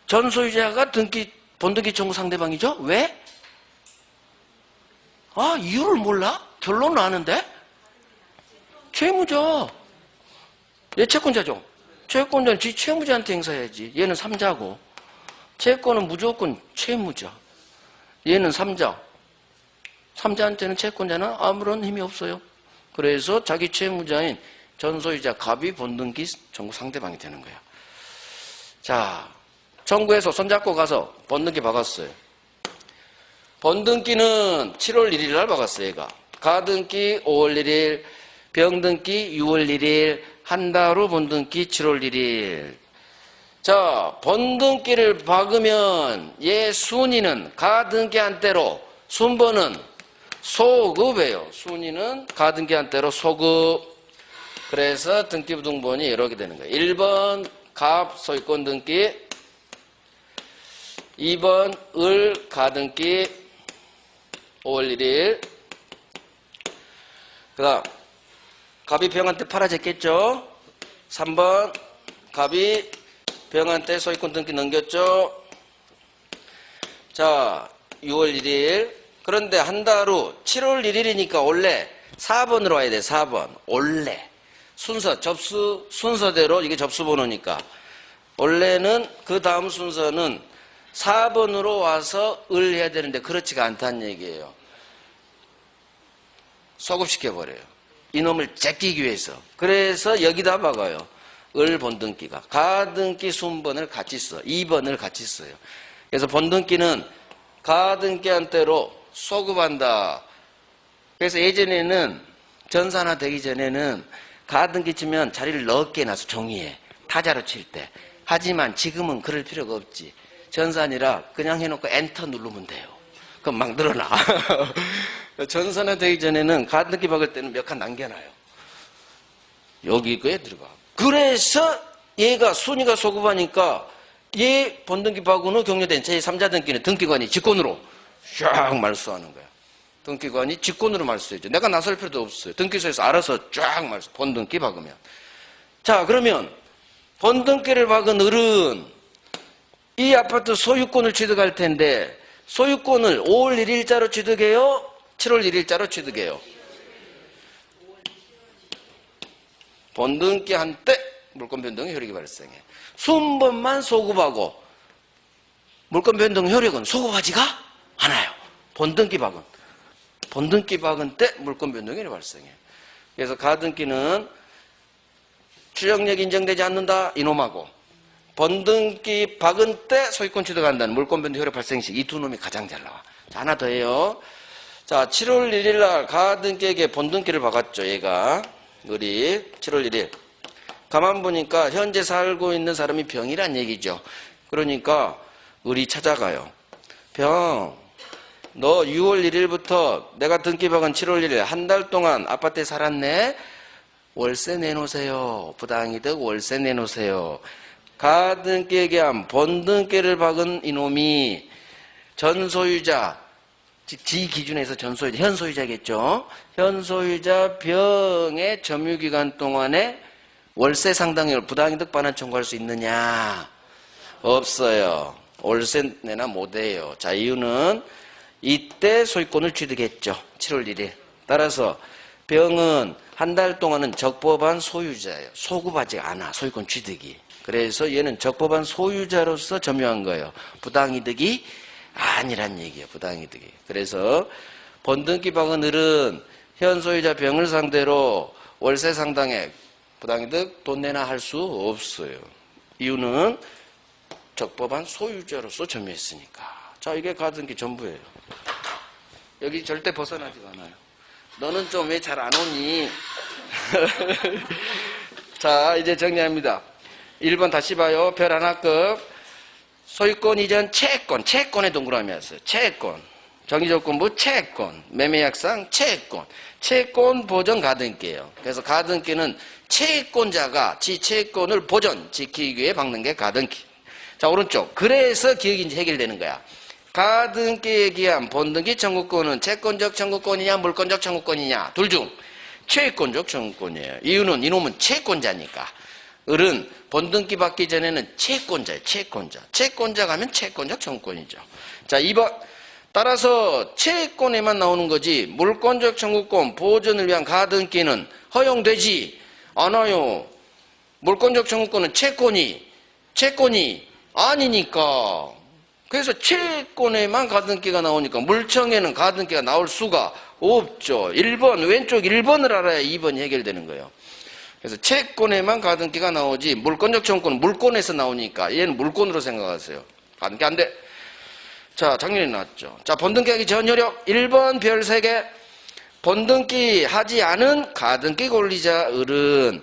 전 소유자가 번등기 청구 상대방이죠? 왜? 이유를 몰라? 결론은 아는데? 채무자. 얘 채권자죠? 채권자는 지 채무자한테 행사해야지. 얘는 3자고. 채권은 무조건 채무자. 얘는 3자. 3자한테는 채권자는 아무런 힘이 없어요. 그래서 자기 채무자인 전소유자 갑이 번등기 청구 상대방이 되는 거야. 자, 청구해서 손잡고 가서 번등기 박았어요. 번등기는 7월 1일 날 박았어요. 얘가. 가등기 5월 1일, 병등기 6월 1일, 한 달 후 번등기 7월 1일. 자, 번등기를 박으면 얘 순위는 가등기 한대로, 순번은 소급이에요. 순위는 가등기 한대로 소급. 그래서 등기부등본이 이렇게 되는 거예요. 1번 갑 소유권 등기, 2번 을 가등기, 5월 1일. 그 다음, 갑이 병한테 팔아졌겠죠? 3번, 갑이 병한테 소유권 등기 넘겼죠? 자, 6월 1일. 그런데 한 달 후 7월 1일이니까 원래 4번으로 와야 돼. 4번. 원래. 접수 순서대로 이게 접수 번호니까. 원래는 그 다음 순서는 4번으로 와서 을 해야 되는데 그렇지가 않다는 얘기예요. 소급시켜버려요. 이놈을 제끼기 위해서. 그래서 여기다 박아요. 을 본등기가. 가등기 순번을 같이 써. 2번을 같이 써요. 그래서 본등기는 가등기한테로 소급한다. 그래서 예전에는 전산화 되기 전에는 가등기 치면 자리를 넓게 놔서 종이에 타자로 칠 때. 하지만 지금은 그럴 필요가 없지. 전산이라 그냥 해놓고 엔터 누르면 돼요. 그럼 막 늘어나. 전산화 되기 전에는 가등기 박을 때는 몇 칸 남겨놔요. 여기 그에 들어가. 그래서 얘가 순위가 소급하니까 얘 본등기 박은 후 격려된 제3자 등기는 등기관이 직권으로 쫙 말소하는 거야. 등기관이 직권으로 말소해줘. 내가 나설 필요도 없어요. 등기소에서 알아서 쫙 말소. 본등기 박으면. 자, 그러면 본등기를 박은 을은 이 아파트 소유권을 취득할 텐데 소유권을 5월 1일자로 취득해요? 7월 1일자로 취득해요? 본등기 한때 물권 변동 효력이 발생해. 순번만 소급하고 물권 변동 효력은 소급하지가 않아요. 본등기 박은 때 물권 변동 효력이 발생해. 그래서 가등기는 추정력이 인정되지 않는다 이놈하고 본등기 박은 때 소유권 취득한다는 물권 변동 효력 발생식 이 두 놈이 가장 잘 나와. 자, 하나 더 해요. 자, 7월 1일 날 가등기에게 본등기를 박았죠. 얘가 우리 7월 1일 가만 보니까 현재 살고 있는 사람이 병이란 얘기죠. 그러니까 우리 찾아가요. 병, 너 6월 1일부터 내가 등기 박은 7월 1일 한 달 동안 아파트에 살았네. 월세 내놓으세요. 부당이득 월세 내놓으세요. 가등기에게 한 본등기를 박은 이놈이 전소유자, 지 기준에서 전소유자, 현소유자겠죠. 현소유자 병의 점유기간 동안에 월세 상당액을 부당이득 반환 청구할 수 있느냐? 없어요. 월세 내나 못해요. 자, 이유는 이때 소유권을 취득했죠. 7월 1일. 따라서 병은 한 달 동안은 적법한 소유자예요. 소급하지 않아. 소유권 취득이. 그래서 얘는 적법한 소유자로서 점유한 거예요. 부당이득이 아니란 얘기예요. 부당이득이. 그래서 본등기 박은 을은 현소유자 병을 상대로 월세 상당액 부당이득 돈 내나 할 수 없어요. 이유는 적법한 소유자로서 점유했으니까. 자, 이게 가등기 전부예요. 여기 절대 벗어나지가 않아요. 너는 좀 왜 잘 안 오니? 자, 이제 정리합니다. 1번 다시 봐요. 별 하나급. 소유권 이전 채권. 채권에 동그라미 왔어요. 채권. 정의조건부 채권. 매매약상 채권. 채권 보전 가등기예요. 그래서 가등기는 채권자가 지 채권을 보전 지키기 위해 박는 게 가등기. 자, 오른쪽. 그래서 기억이 이제 해결되는 거야. 가등기에 기한 본등기 청구권은 채권적 청구권이냐 물권적 청구권이냐 둘 중 채권적 청구권이에요. 이유는 이놈은 채권자니까. 을은 본등기 받기 전에는 채권자예요. 채권자가 하면 채권적 청구권이죠. 자, 2번. 따라서 채권에만 나오는 거지 물권적 청구권 보전을 위한 가등기는 허용되지 않아요. 물권적 청구권은 채권이 아니니까. 그래서 채권에만 가등기가 나오니까 물청에는 가등기가 나올 수가 없죠. 1번, 왼쪽 1번을 알아야 2번이 해결되는 거예요. 그래서 채권에만 가등기가 나오지 물권적 청구권은 물권에서 나오니까 얘는 물권으로 생각하세요. 가등기 안 돼. 자, 작년에 나왔죠. 자, 본등기 하기 전 효력 1번 별 3개. 본등기 하지 않은 가등기 권리자 을은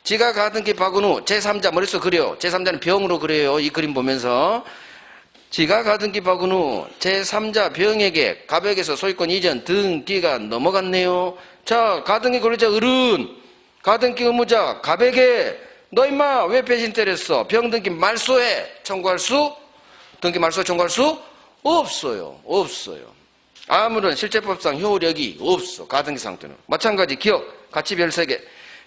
지가 가등기 박은 후 제3자 머릿속 그려요. 제3자는 병으로 그려요. 이 그림 보면서 지가 가등기 박은 후 제3자 병에게 갑에게서 소유권 이전 등기가 넘어갔네요. 자, 가등기 권리자 을은 가등기 의무자 갑에게 너 임마 왜 배신 때렸어? 병등기 말소해. 등기 말소해 청구할 수 없어요. 아무런 실제법상 효력이 없어. 가등기 상태는. 마찬가지 기억, 가치 별 3개.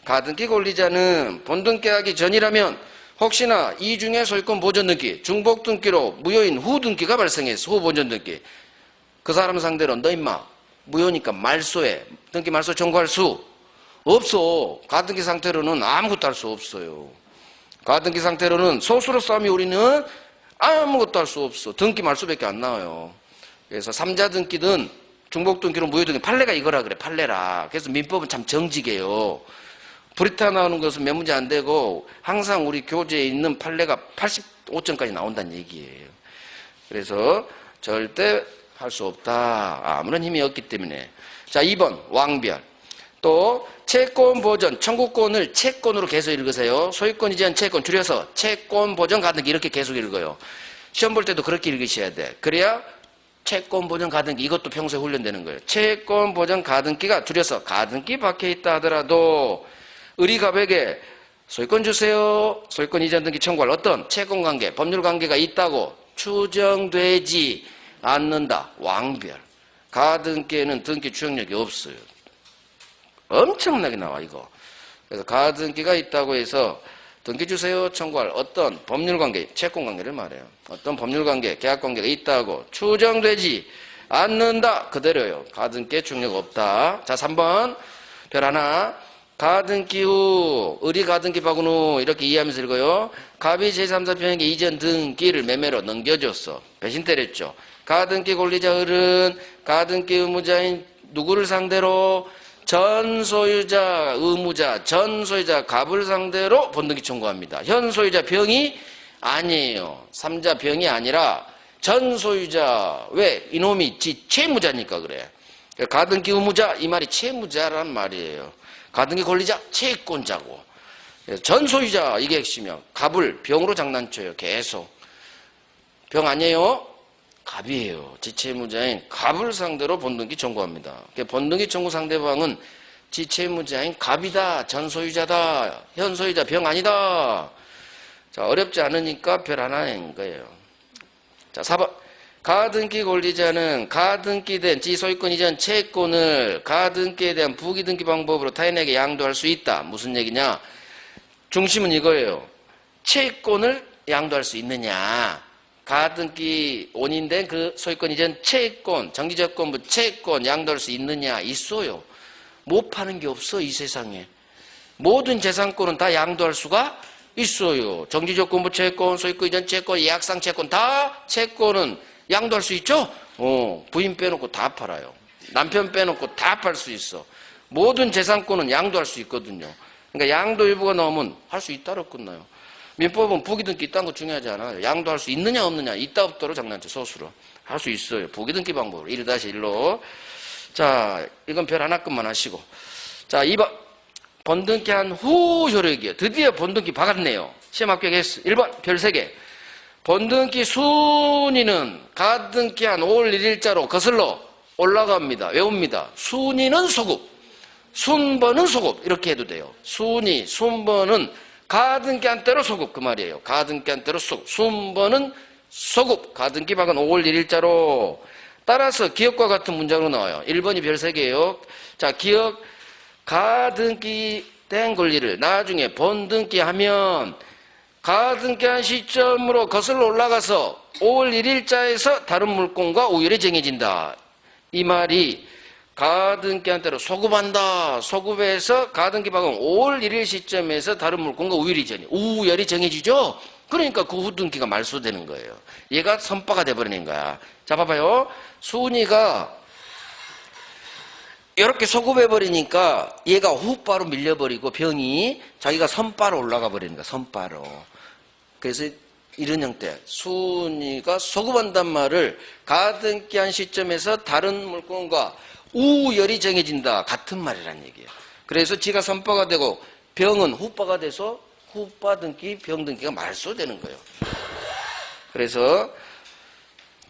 가등기 권리자는 본등기하기 전이라면 혹시나 이 중에 소유권 보전 등기, 중복 등기로 무효인 후 등기가 발생했어. 후 보전 등기. 그 사람 상대로 너 임마 무효니까 말소해. 등기 말소 청구할 수 없어. 가등기 상태로는 아무것도 할 수 없어요. 가등기 상태로는 소수로 싸우면 우리는 아무것도 할 수 없어. 등기 말소밖에 안 나와요. 그래서 3자 등기든 중복 등기로 무효 등기 판례가 이거라 그래. 판례라. 그래서 민법은 참 정직해요. 브리타 나오는 것은 몇 문제 안 되고 항상 우리 교재에 있는 판례가 85점까지 나온다는 얘기예요. 그래서 절대 할 수 없다. 아무런 힘이 없기 때문에. 자, 2번 왕별. 또 채권 보전 청구권을 채권으로 계속 읽으세요. 소유권 이전 채권 줄여서 채권 보전 가등기 이렇게 계속 읽어요. 시험 볼 때도 그렇게 읽으셔야 돼. 그래야 채권 보전 가등기 이것도 평소에 훈련되는 거예요. 채권 보전 가등기가 줄여서 가등기 박혀 있다 하더라도 의리가백에 소유권 주세요. 소유권 이전 등기 청구할 어떤 채권 관계, 법률 관계가 있다고 추정되지 않는다. 왕별. 가등기에는 등기 추정력이 없어요. 엄청나게 나와 이거. 그래서 가등기가 있다고 해서 등기 주세요 청구할 어떤 법률 관계, 채권 관계를 말해요. 어떤 법률 관계, 계약 관계가 있다고 추정되지 않는다. 그대로요. 가등기에 추정력 없다. 자, 3번 별 하나. 가등기 후 의리 가등기 박은 후 이렇게 이해하면서 읽어요. 갑이 제3사평에게 이전 등기를 매매로 넘겨줬어. 배신 때렸죠. 가등기 권리자 을은 가등기 의무자인 누구를 상대로 전 소유자 의무자 전 소유자 갑을 상대로 본등기 청구합니다. 현 소유자 병이 아니에요. 3자 병이 아니라 전 소유자. 왜? 이놈이 채무자니까 그래. 가등기 의무자 이 말이 채무자란 말이에요. 가등기 권리자 채권자고. 전 소유자 이게 핵심이야. 갑을 병으로 장난쳐요. 계속. 병 아니에요? 갑이에요. 지채무자인 갑을 상대로 본등기 청구합니다. 본등기 청구 상대방은 지채무자인 갑이다. 전 소유자다. 현 소유자 병 아니다. 자, 어렵지 않으니까 별 하나인 거예요. 자, 4번. 가등기 권리자는 가등기된 지소유권 이전 채권을 가등기에 대한 부기등기 방법으로 타인에게 양도할 수 있다. 무슨 얘기냐? 중심은 이거예요. 채권을 양도할 수 있느냐? 가등기 원인된 그 소유권 이전 채권, 정지조건부 채권 양도할 수 있느냐? 있어요. 못 파는 게 없어 이 세상에. 모든 재산권은 다 양도할 수가 있어요. 정지조건부 채권, 소유권 이전 채권, 예약상 채권 다 채권은 양도할 수 있죠? 부인 빼놓고 다 팔아요. 남편 빼놓고 다 팔 수 있어. 모든 재산권은 양도할 수 있거든요. 그러니까 양도 일부가 나오면 할 수 있다로 끝나요. 민법은 부기등기 있다는 거 중요하지 않아요. 양도할 수 있느냐 없느냐 있다 없다로 장난쳐. 소수로 할 수 있어요. 부기등기 방법으로 1-1로. 자, 이건 별 하나씩만 하시고. 자, 2번 본등기한 후 효력이에요. 드디어 본등기 박았네요. 시험 합격했어. 1번 별 3개. 본등기 순위는 가등기한 5월 1일자로 거슬러 올라갑니다. 외웁니다. 순위는 소급, 순번은 소급 이렇게 해도 돼요. 순위, 순번은 가등기한 때로 소급 그 말이에요. 가등기한 때로 소급, 순번은 소급. 가등기 박은 5월 1일자로. 따라서 기억과 같은 문장으로 나와요. 1번이 별 3개예요. 자, 기억. 가등기 된 권리를 나중에 본등기하면 가등기한 시점으로 거슬러 올라가서 5월 1일자에서 다른 물건과 우열이 정해진다. 이 말이 가등기한 때로 소급한다. 소급해서 가등기 박은 5월 1일 시점에서 다른 물건과 우열이 정해지죠. 그러니까 그 후등기가 말소되는 거예요. 얘가 선바가 돼버리는 거야. 자, 봐봐요. 순위가 이렇게 소급해버리니까 얘가 후바로 밀려버리고 병이 자기가 선바로 올라가 버리는 거야. 선바로. 그래서 이런 형태. 순위가 소급한단 말을 가등기한 시점에서 다른 물건과 우열이 정해진다. 같은 말이란 얘기예요. 그래서 지가 선바가 되고 병은 후바가 돼서 후바 등기, 병 등기가 말소되는 거예요. 그래서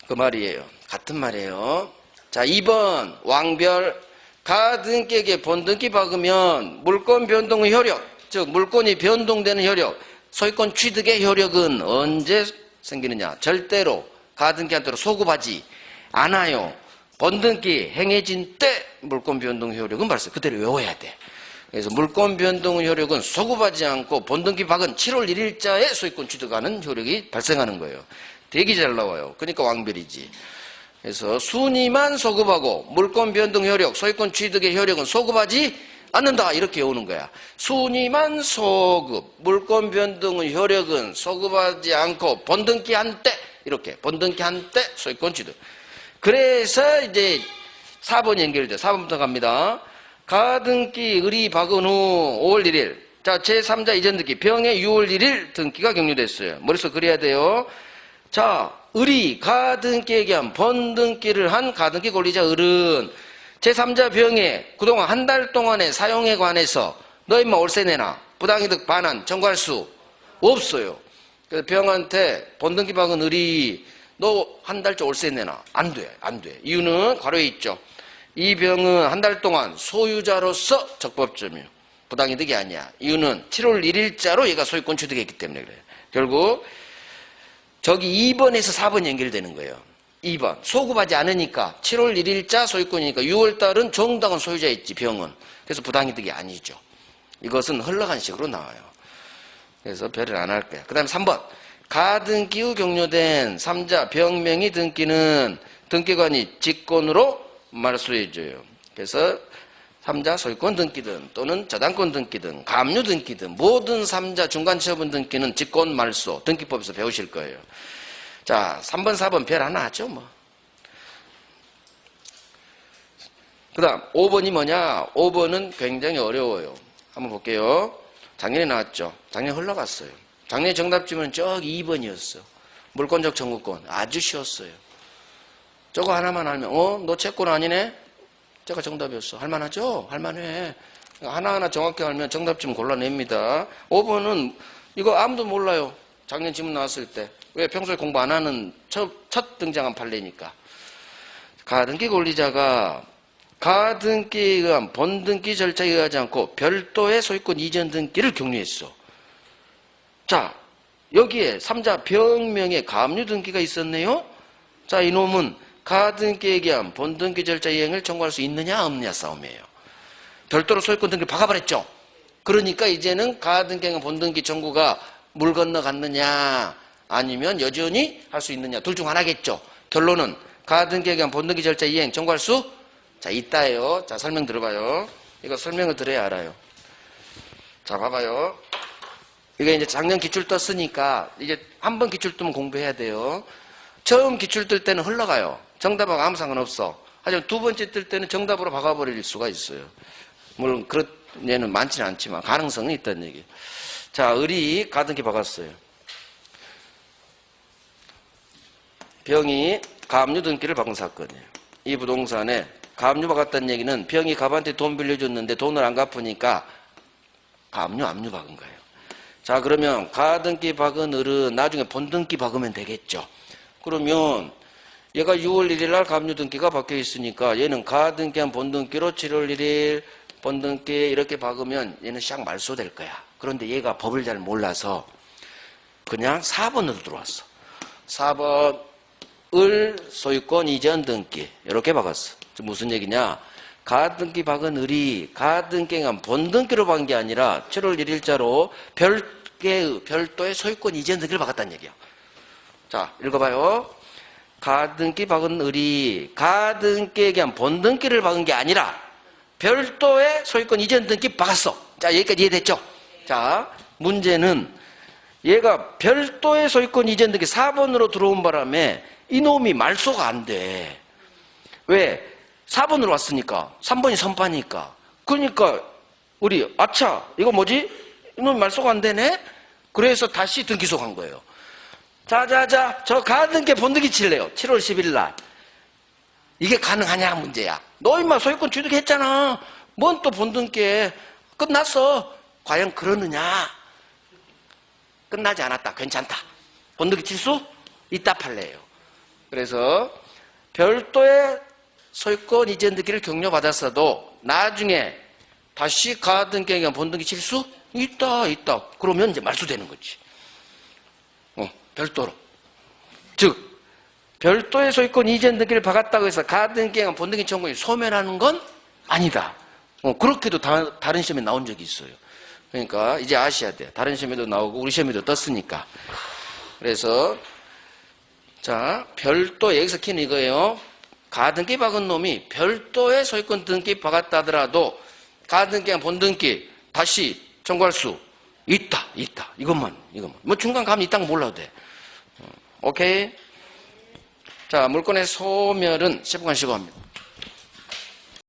그 말이에요. 같은 말이에요. 자, 2번 왕별. 가등기에게 본등기 박으면 물권 변동의 효력, 즉 물권이 변동되는 효력, 소유권 취득의 효력은 언제 생기느냐? 절대로 가등기한테로 소급하지 않아요. 번등기 행해진 때 물권 변동 효력은 발생. 그대로 외워야 돼. 그래서 물권 변동 효력은 소급하지 않고 번등기 박은 7월 1일자에 소유권 취득하는 효력이 발생하는 거예요. 되게 잘 나와요. 그러니까 왕별이지. 그래서 순위만 소급하고 물권 변동 효력, 소유권 취득의 효력은 소급하지 않는다. 이렇게 외우는 거야. 순위만 소급, 물권 변동 효력은 소급하지 않고 번등기 한 때, 이렇게 번등기 한 때 소유권 취득. 그래서 이제 4번 연결돼. 4번부터 갑니다. 가등기 을이 박은 후 5월 1일. 자, 제3자 이전 등기 병의 6월 1일 등기가 격려됐어요. 머릿속 그려야 돼요. 자, 을이 가등기에 의한 번등기를 한 가등기 권리자 을은 제3자 병에 그동안 한 달 동안의 사용에 관해서 너 임마 월세 내놔. 부당이득 반환 청구할 수 없어요. 그래서 병한테 번등기 박은 을이 너 한 달째 월세 내놔. 안 돼. 안 돼. 이유는 괄호에 있죠. 이 병은 한 달 동안 소유자로서 적법점이요. 부당이득이 아니야. 이유는 7월 1일자로 얘가 소유권 취득했기 때문에 그래요. 결국 저기 2번에서 4번 연결되는 거예요. 2번. 소급하지 않으니까 7월 1일자 소유권이니까 6월달은 정당한 소유자였지 병은. 그래서 부당이득이 아니죠. 이것은 흘러간 식으로 나와요. 그래서 별을 안 할 거야. 그 다음에 3번. 가등기 후 격려된 3자 병명의 등기는 등기관이 직권으로 말소해줘요. 그래서 3자 소유권 등기든 또는 저당권 등기든 가압류 등기든 모든 3자 중간처분 등기는 직권 말소 등기법에서 배우실 거예요. 자, 3번 4번 별 하나 하죠 뭐. 그 다음 5번이 뭐냐. 5번은 굉장히 어려워요. 한번 볼게요. 작년에 나왔죠. 작년에 흘러갔어요. 작년에 정답지문은 저기 2번이었어. 물권적 청구권. 아주 쉬웠어요. 저거 하나만 알면 너 채권 아니네? 제가 정답이었어. 할만하죠? 할만해. 하나하나 정확히 알면 정답지문 골라냅니다. 5번은 이거 아무도 몰라요. 작년 지문 나왔을 때. 왜? 평소에 공부 안 하는 첫 등장한 판례니까. 가등기 권리자가 가등기에 의한 번등기 절차에 의하지 않고 별도의 소유권 이전 등기를 격려했어. 자, 여기에 3자 병명의 가압류 등기가 있었네요. 자, 이놈은 가등기에 의한 번등기 절차 이행을 청구할 수 있느냐 없느냐 싸움이에요. 별도로 소유권 등기를 박아버렸죠. 그러니까 이제는 가등기에 의한 번등기 청구가 물 건너갔느냐 아니면 여전히 할 수 있느냐 둘 중 하나겠죠. 결론은 가등기에 의한 번등기 절차 이행 청구할 수 있다예요. 자, 설명 들어봐요. 이거 설명을 들어야 알아요. 자, 봐봐요. 이거 이제 작년 기출 떴으니까 이제 한 번 기출 뜨면 공부해야 돼요. 처음 기출 뜰 때는 흘러가요. 정답하고 아무 상관없어. 하지만 두 번째 뜰 때는 정답으로 박아버릴 수가 있어요. 물론 그런 예는 많지는 않지만 가능성은 있다는 얘기. 자, 을이 가등기 박았어요. 병이 가압류 등기를 박은 사건이에요. 이 부동산에 가압류 박았다는 얘기는 병이 갑한테 돈 빌려줬는데 돈을 안 갚으니까 가압류, 압류 박은 거예요. 자, 그러면 가등기 박은 을은 나중에 본등기 박으면 되겠죠. 그러면 얘가 6월 1일 날 가압류 등기가 박혀 있으니까 얘는 가등기한 본등기로 7월 1일 본등기 이렇게 박으면 얘는 시작 말소될 거야. 그런데 얘가 법을 잘 몰라서 그냥 4번으로 들어왔어. 4번 을 소유권 이전 등기 이렇게 박았어. 무슨 얘기냐. 가등기 박은 을이 가등기한 본등기로 박은 게 아니라 7월 1일자로 별도의 소유권 이전 등기를 박았다는 얘기야. 자, 읽어봐요. 가등기 박은 을이 가등기에 의한 본등기를 박은 게 아니라 별도의 소유권 이전 등기 박았어. 자, 여기까지 이해됐죠? 자, 문제는 얘가 별도의 소유권 이전 등기 4번으로 들어온 바람에 이놈이 말소가 안 돼. 왜? 4번으로 왔으니까. 3번이 선파니까. 그러니까 우리 아차 이거 뭐지? 이놈이 말소가 안 되네? 그래서 다시 등기소 간 거예요. 자자자 저 가등기 본등기 칠래요. 7월 10일 날. 이게 가능하냐 문제야. 너 임마 소유권 취득했잖아. 뭔 또 본등기에 끝났어. 과연 그러느냐? 끝나지 않았다. 괜찮다. 본등기 칠 수 있다 판례예요. 그래서 별도의 소유권 이전 등기를 격려받았어도 나중에 다시 가등기에 의한 본등기 칠 수 있다. 그러면 이제 말소되는 거지. 별도로. 즉 별도의 소유권 이전 등기를 박았다고 해서 가등기와 본등기 청구권이 소멸하는 건 아니다. 그렇게도 다른 시험에 나온 적이 있어요. 그러니까 이제 아셔야 돼요. 다른 시험에도 나오고 우리 시험에도 떴으니까. 그래서 자, 별도, 여기서 키는 이거예요. 가등기 박은 놈이 별도의 소유권 등기 박았다 하더라도 가등기와 본등기 다시 청구할 수 있다. 이것만. 뭐 중간 감이 있다는 거 몰라도 돼. 오케이? 자, 물권의 소멸은 10분 쉬고 합니다.